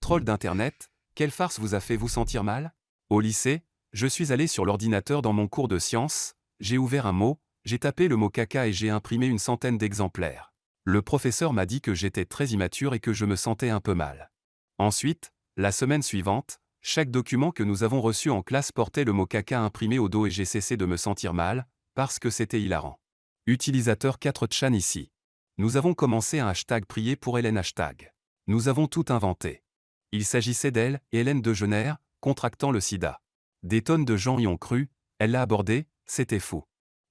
Troll d'internet, quelle farce vous a fait vous sentir mal? Au lycée, je suis allé sur l'ordinateur dans mon cours de sciences, j'ai ouvert un mot, j'ai tapé le mot caca et j'ai imprimé une centaine d'exemplaires. Le professeur m'a dit que j'étais très immature et que je me sentais un peu mal. Ensuite, la semaine suivante, chaque document que nous avons reçu en classe portait le mot caca imprimé au dos et j'ai cessé de me sentir mal, parce que c'était hilarant. Utilisateur 4chan ici. Nous avons commencé un hashtag prier pour Hélène hashtag. Nous avons tout inventé. Il s'agissait d'elle, Hélène Degener, contractant le sida. Des tonnes de gens y ont cru, elle l'a abordé, c'était fou.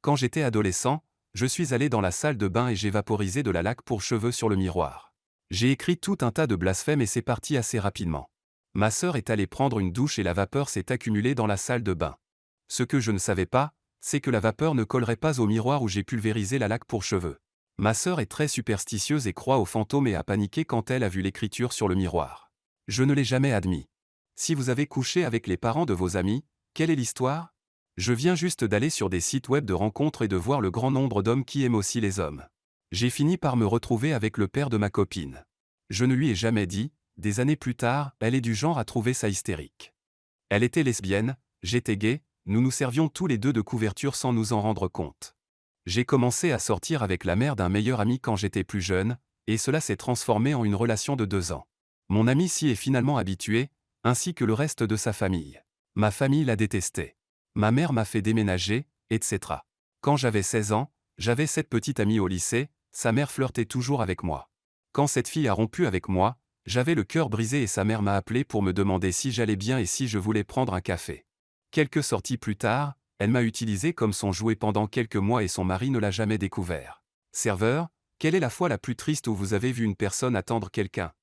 Quand j'étais adolescent, je suis allé dans la salle de bain et j'ai vaporisé de la laque pour cheveux sur le miroir. J'ai écrit tout un tas de blasphèmes et c'est parti assez rapidement. Ma sœur est allée prendre une douche et la vapeur s'est accumulée dans la salle de bain. Ce que je ne savais pas, c'est que la vapeur ne collerait pas au miroir où j'ai pulvérisé la laque pour cheveux. Ma sœur est très superstitieuse et croit aux fantômes et a paniqué quand elle a vu l'écriture sur le miroir. Je ne l'ai jamais admis. Si vous avez couché avec les parents de vos amis, quelle est l'histoire? Je viens juste d'aller sur des sites web de rencontres et de voir le grand nombre d'hommes qui aiment aussi les hommes. J'ai fini par me retrouver avec le père de ma copine. Je ne lui ai jamais dit, des années plus tard, elle est du genre à trouver ça hystérique. Elle était lesbienne, j'étais gay, nous nous servions tous les deux de couverture sans nous en rendre compte. J'ai commencé à sortir avec la mère d'un meilleur ami quand j'étais plus jeune, et cela s'est transformé en une relation de 2 ans. Mon ami s'y est finalement habitué, ainsi que le reste de sa famille. Ma famille l'a détesté. Ma mère m'a fait déménager, etc. Quand j'avais 16 ans, j'avais cette petite amie au lycée, sa mère flirtait toujours avec moi. Quand cette fille a rompu avec moi, j'avais le cœur brisé et sa mère m'a appelé pour me demander si j'allais bien et si je voulais prendre un café. Quelques sorties plus tard, elle m'a utilisé comme son jouet pendant quelques mois et son mari ne l'a jamais découvert. Serveur, quelle est la fois la plus triste où vous avez vu une personne attendre quelqu'un?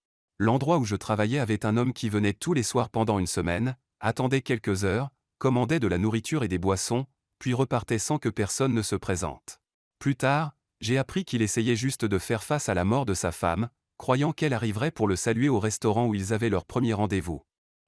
L'endroit où je travaillais avait un homme qui venait tous les soirs pendant une semaine, attendait quelques heures, commandait de la nourriture et des boissons, puis repartait sans que personne ne se présente. Plus tard, j'ai appris qu'il essayait juste de faire face à la mort de sa femme, croyant qu'elle arriverait pour le saluer au restaurant où ils avaient leur premier rendez-vous.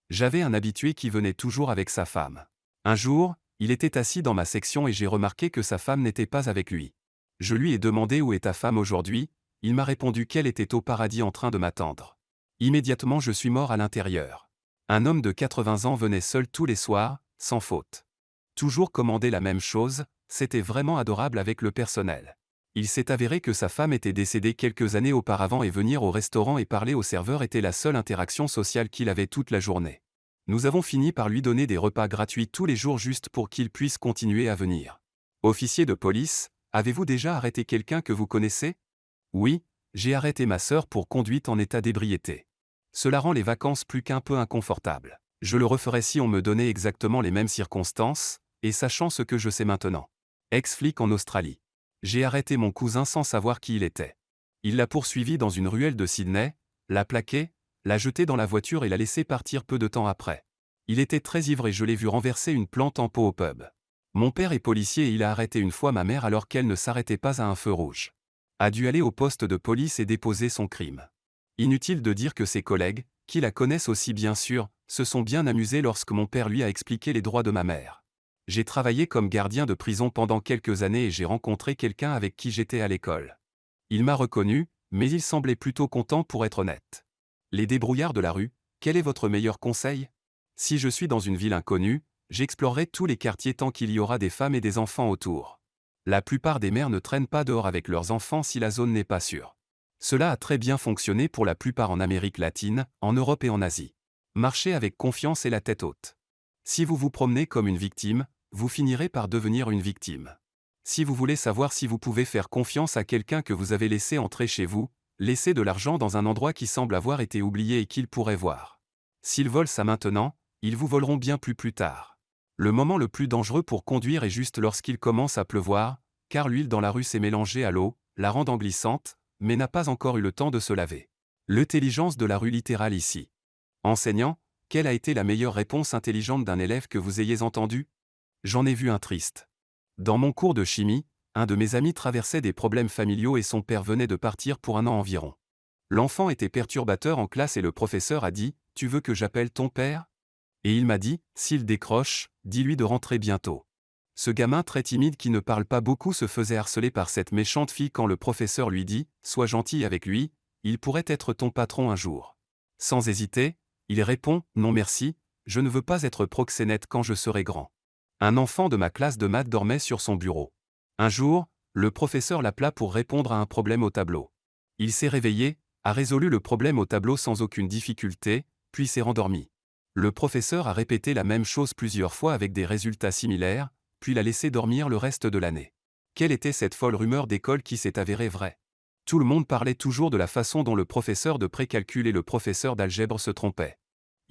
J'avais un habitué qui venait toujours avec sa femme. Un jour, il était assis dans ma section et j'ai remarqué que sa femme n'était pas avec lui. Je lui ai demandé où est ta femme aujourd'hui, il m'a répondu qu'elle était au paradis en train de m'attendre. Immédiatement je suis mort à l'intérieur. Un homme de 80 ans venait seul tous les soirs, sans faute. Toujours commander la même chose, c'était vraiment adorable avec le personnel. Il s'est avéré que sa femme était décédée quelques années auparavant et venir au restaurant et parler au serveur était la seule interaction sociale qu'il avait toute la journée. Nous avons fini par lui donner des repas gratuits tous les jours juste pour qu'il puisse continuer à venir. Officier de police, avez-vous déjà arrêté quelqu'un que vous connaissez? Oui, j'ai arrêté ma sœur pour conduite en état d'ébriété. Cela rend les vacances plus qu'un peu inconfortables. Je le referais si on me donnait exactement les mêmes circonstances, et sachant ce que je sais maintenant. Ex-flic en Australie. J'ai arrêté mon cousin sans savoir qui il était. Il l'a poursuivi dans une ruelle de Sydney, l'a plaqué, l'a jeté dans la voiture et l'a laissé partir peu de temps après. Il était très ivre et je l'ai vu renverser une plante en pot au pub. Mon père est policier et il a arrêté une fois ma mère alors qu'elle ne s'arrêtait pas à un feu rouge. A dû aller au poste de police et déposer son crime. Inutile de dire que ses collègues, qui la connaissent aussi bien sûr, se sont bien amusés lorsque mon père lui a expliqué les droits de ma mère. J'ai travaillé comme gardien de prison pendant quelques années et j'ai rencontré quelqu'un avec qui j'étais à l'école. Il m'a reconnu, mais il semblait plutôt content pour être honnête. Les débrouillards de la rue, quel est votre meilleur conseil? Si je suis dans une ville inconnue, j'explorerai tous les quartiers tant qu'il y aura des femmes et des enfants autour. La plupart des mères ne traînent pas dehors avec leurs enfants si la zone n'est pas sûre. Cela a très bien fonctionné pour la plupart en Amérique latine, en Europe et en Asie. Marchez avec confiance et la tête haute. Si vous vous promenez comme une victime, vous finirez par devenir une victime. Si vous voulez savoir si vous pouvez faire confiance à quelqu'un que vous avez laissé entrer chez vous, laissez de l'argent dans un endroit qui semble avoir été oublié et qu'il pourrait voir. S'ils volent ça maintenant, ils vous voleront bien plus tard. Le moment le plus dangereux pour conduire est juste lorsqu'il commence à pleuvoir, car l'huile dans la rue s'est mélangée à l'eau, la rendant glissante, mais n'a pas encore eu le temps de se laver. L'intelligence de la rue littérale ici. Enseignant, quelle a été la meilleure réponse intelligente d'un élève que vous ayez entendu? J'en ai vu un triste. Dans mon cours de chimie, un de mes amis traversait des problèmes familiaux et son père venait de partir pour un an environ. L'enfant était perturbateur en classe et le professeur a dit « Tu veux que j'appelle ton père ?» Et il m'a dit « S'il décroche, dis-lui de rentrer bientôt. » Ce gamin très timide qui ne parle pas beaucoup se faisait harceler par cette méchante fille quand le professeur lui dit « Sois gentil avec lui, il pourrait être ton patron un jour. » Sans hésiter, Il répond « Non merci, je ne veux pas être proxénète quand je serai grand ». Un enfant de ma classe de maths dormait sur son bureau. Un jour, le professeur l'appela pour répondre à un problème au tableau. Il s'est réveillé, a résolu le problème au tableau sans aucune difficulté, puis s'est rendormi. Le professeur a répété la même chose plusieurs fois avec des résultats similaires, puis l'a laissé dormir le reste de l'année. Quelle était cette folle rumeur d'école qui s'est avérée vraie? Tout le monde parlait toujours de la façon dont le professeur de précalcul et le professeur d'algèbre se trompaient.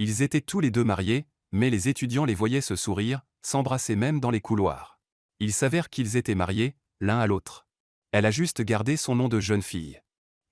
Ils étaient tous les deux mariés, mais les étudiants les voyaient se sourire, s'embrasser même dans les couloirs. Il s'avère qu'ils étaient mariés, l'un à l'autre. Elle a juste gardé son nom de jeune fille.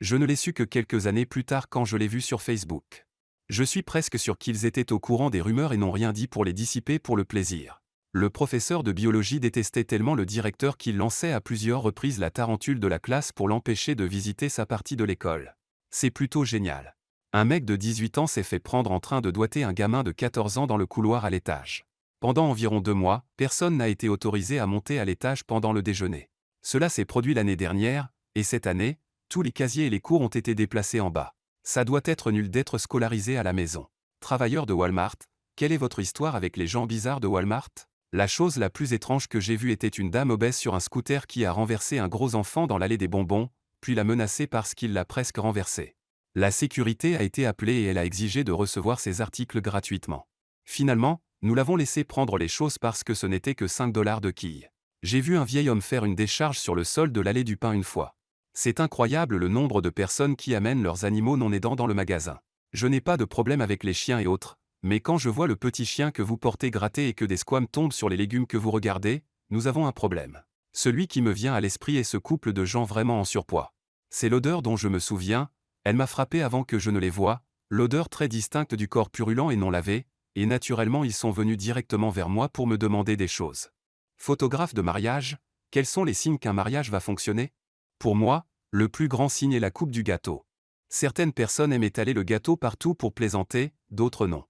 Je ne l'ai su que quelques années plus tard quand je l'ai vu sur Facebook. Je suis presque sûr qu'ils étaient au courant des rumeurs et n'ont rien dit pour les dissiper pour le plaisir. Le professeur de biologie détestait tellement le directeur qu'il lançait à plusieurs reprises la tarentule de la classe pour l'empêcher de visiter sa partie de l'école. C'est plutôt génial. Un mec de 18 ans s'est fait prendre en train de doigter un gamin de 14 ans dans le couloir à l'étage. Pendant environ 2 mois, personne n'a été autorisé à monter à l'étage pendant le déjeuner. Cela s'est produit l'année dernière, et cette année, tous les casiers et les cours ont été déplacés en bas. Ça doit être nul d'être scolarisé à la maison. Travailleur de Walmart, quelle est votre histoire avec les gens bizarres de Walmart? La chose la plus étrange que j'ai vue était une dame obèse sur un scooter qui a renversé un gros enfant dans l'allée des bonbons, puis l'a menacé parce qu'il l'a presque renversé. La sécurité a été appelée et elle a exigé de recevoir ses articles gratuitement. Finalement, nous l'avons laissé prendre les choses parce que ce n'était que 5 $ de quilles. J'ai vu un vieil homme faire une décharge sur le sol de l'allée du pain une fois. C'est incroyable le nombre de personnes qui amènent leurs animaux non aidants dans le magasin. Je n'ai pas de problème avec les chiens et autres, mais quand je vois le petit chien que vous portez gratter et que des squames tombent sur les légumes que vous regardez, nous avons un problème. Celui qui me vient à l'esprit est ce couple de gens vraiment en surpoids. C'est l'odeur dont je me souviens, elle m'a frappé avant que je ne les voie, l'odeur très distincte du corps purulent et non lavé, et naturellement ils sont venus directement vers moi pour me demander des choses. Photographe de mariage, quels sont les signes qu'un mariage va fonctionner? Pour moi, le plus grand signe est la coupe du gâteau. Certaines personnes aiment étaler le gâteau partout pour plaisanter, d'autres non.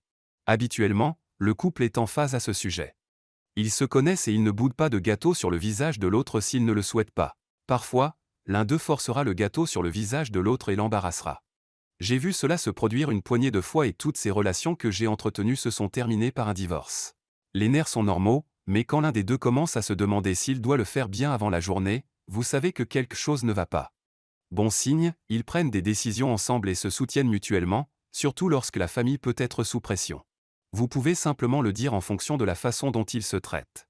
Habituellement, le couple est en phase à ce sujet. Ils se connaissent et ils ne boudent pas de gâteau sur le visage de l'autre s'ils ne le souhaitent pas. Parfois, l'un d'eux forcera le gâteau sur le visage de l'autre et l'embarrassera. J'ai vu cela se produire une poignée de fois et toutes ces relations que j'ai entretenues se sont terminées par un divorce. Les nerfs sont normaux, mais quand l'un des deux commence à se demander s'il doit le faire bien avant la journée, vous savez que quelque chose ne va pas. Bon signe, ils prennent des décisions ensemble et se soutiennent mutuellement, surtout lorsque la famille peut être sous pression. Vous pouvez simplement le dire en fonction de la façon dont ils se traitent.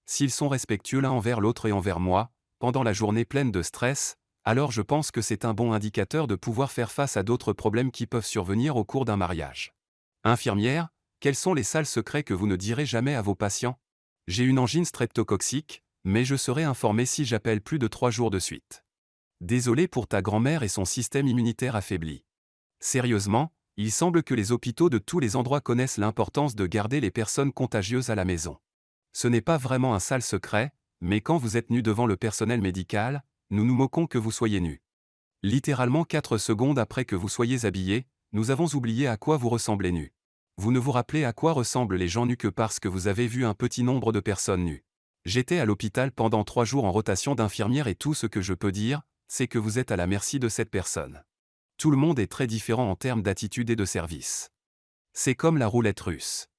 S'ils sont respectueux l'un envers l'autre et envers moi, pendant la journée pleine de stress, alors je pense que c'est un bon indicateur de pouvoir faire face à d'autres problèmes qui peuvent survenir au cours d'un mariage. Infirmière, quels sont les sales secrets que vous ne direz jamais à vos patients? J'ai une angine streptococcique, mais je serai informé si j'appelle plus de 3 jours de suite. Désolé pour ta grand-mère et son système immunitaire affaibli. Sérieusement, il semble que les hôpitaux de tous les endroits connaissent l'importance de garder les personnes contagieuses à la maison. Ce n'est pas vraiment un sale secret, mais quand vous êtes nu devant le personnel médical, nous nous moquons que vous soyez nu. Littéralement 4 secondes après que vous soyez habillé, nous avons oublié à quoi vous ressemblez nu. Vous ne vous rappelez à quoi ressemblent les gens nus que parce que vous avez vu un petit nombre de personnes nues. J'étais à l'hôpital pendant 3 jours en rotation d'infirmière et tout ce que je peux dire, c'est que vous êtes à la merci de cette personne. Tout le monde est très différent en termes d'attitude et de service. C'est comme la roulette russe.